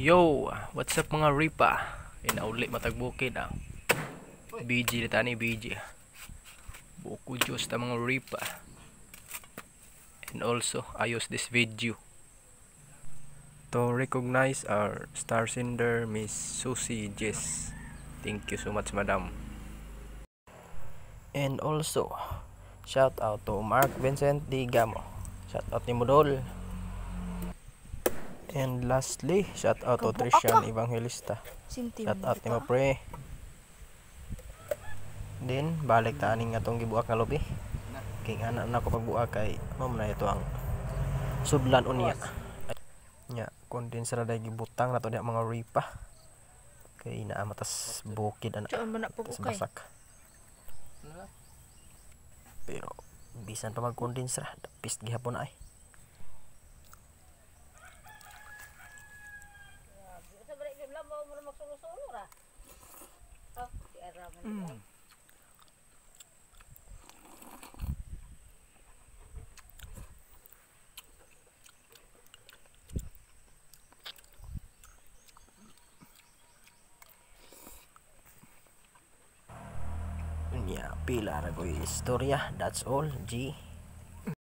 Yo, what's up mga ripa? Inauli matagbukid BG dita ni BG. Buko Diyos ta mga ripa. And also, I use this video to recognize our star sender Miss Susie Jess. Thank you so much, madam. And also, shout out to Mark Vincent Digamo. Shout out ni Modol. And lastly, shout out to Trishan Evangelista. Shout out ni Mapre. Then balik ta aning atong gibuak nga lobi. King ana na ko pagbuak kay mao na ito ang sudlan unya. Nya kondensera day gibutang nato diha mga ripa. Kay naa matas bukid ana. Tas basak. Pero bisan pa magkondensera, dapis gihapon ay. Ya, pila ra ko istorya. That's all, G.